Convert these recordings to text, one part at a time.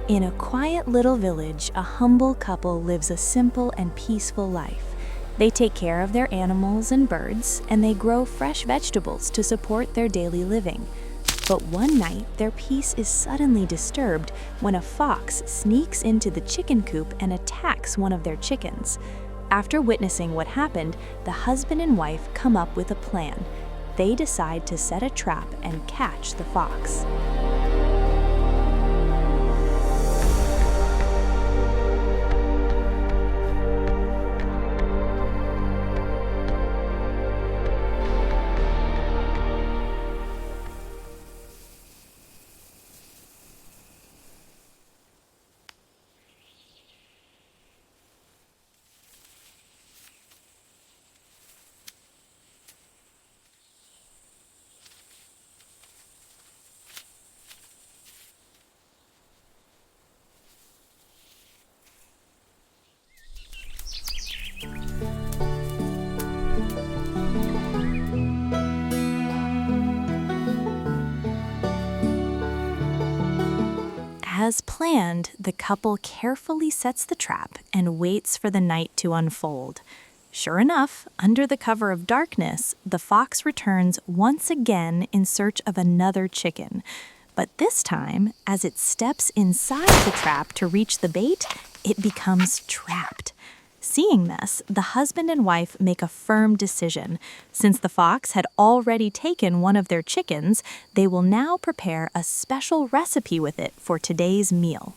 In a quiet little village, a humble couple lives a simple and peaceful life. They take care of their animals and birds, and they grow fresh vegetables to support their daily living. But one night, their peace is suddenly disturbed when a fox sneaks into the chicken coop and attacks one of their chickens. After witnessing what happened, the husband and wife come up with a plan. They decide to set a trap and catch the fox. As planned, the couple carefully sets the trap and waits for the night to unfold. Sure enough, under the cover of darkness, the fox returns once again in search of another chicken. But this time, as it steps inside the trap to reach the bait, it becomes trapped. Seeing this, the husband and wife make a firm decision. Since the fox had already taken one of their chickens, they will now prepare a special recipe with it for today's meal.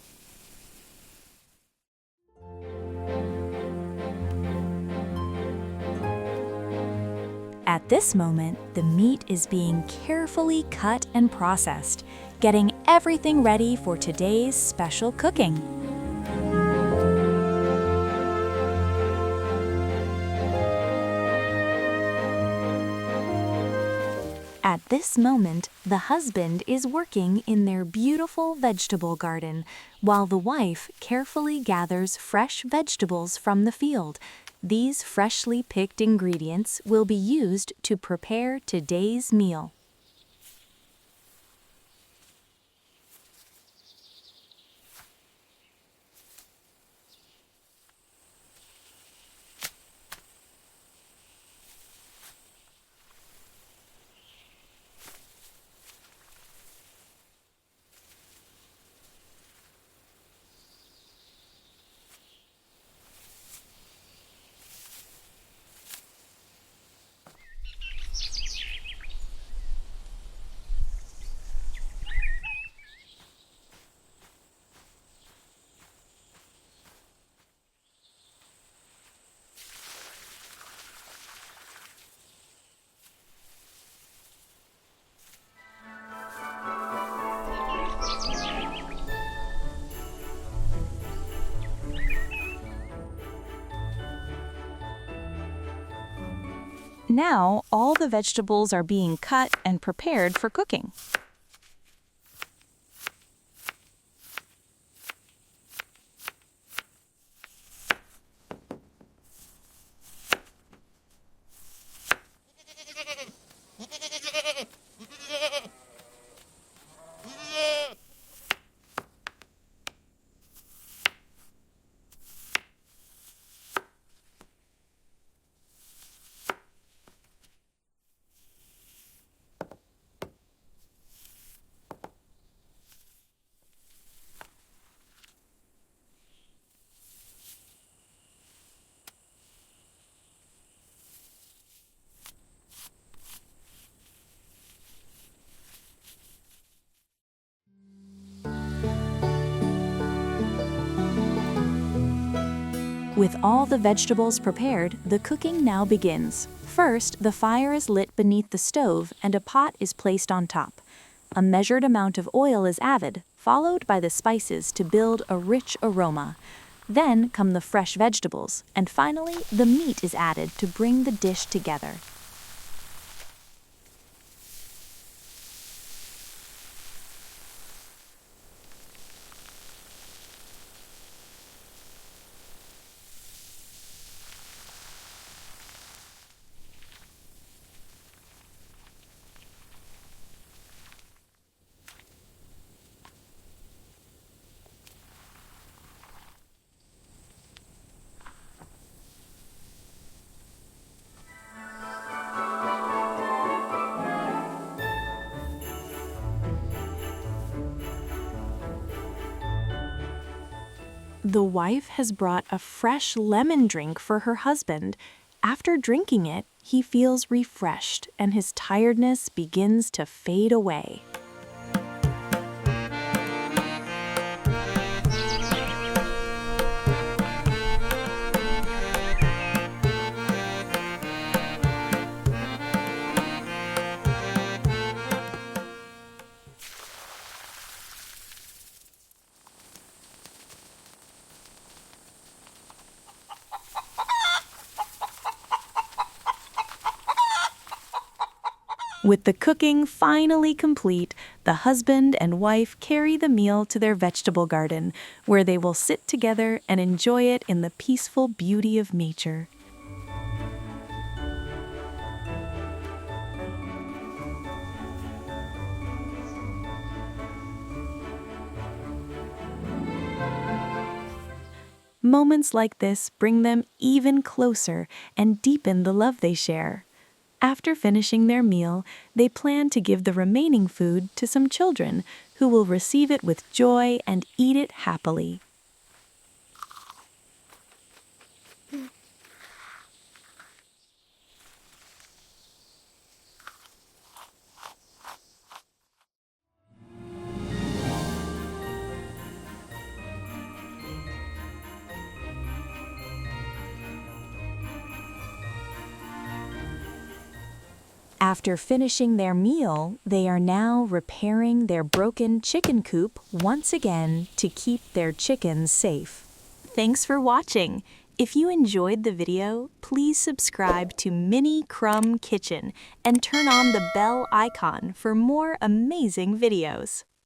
At this moment, the meat is being carefully cut and processed, getting everything ready for today's special cooking. At this moment, the husband is working in their beautiful vegetable garden, while the wife carefully gathers fresh vegetables from the field. These freshly picked ingredients will be used to prepare today's meal. Now, all the vegetables are being cut and prepared for cooking. With all the vegetables prepared, the cooking now begins. First, the fire is lit beneath the stove and a pot is placed on top. A measured amount of oil is added, followed by the spices to build a rich aroma. Then come the fresh vegetables, and finally, the meat is added to bring the dish together. The wife has brought a fresh lemon drink for her husband. After drinking it, he feels refreshed and his tiredness begins to fade away. With the cooking finally complete, the husband and wife carry the meal to their vegetable garden, where they will sit together and enjoy it in the peaceful beauty of nature. Moments like this bring them even closer and deepen the love they share. After finishing their meal, they plan to give the remaining food to some children who will receive it with joy and eat it happily. After finishing their meal, they are now repairing their broken chicken coop once again to keep their chickens safe. Thanks for watching. If you enjoyed the video, please subscribe to Mini Crumb Kitchen and turn on the bell icon for more amazing videos.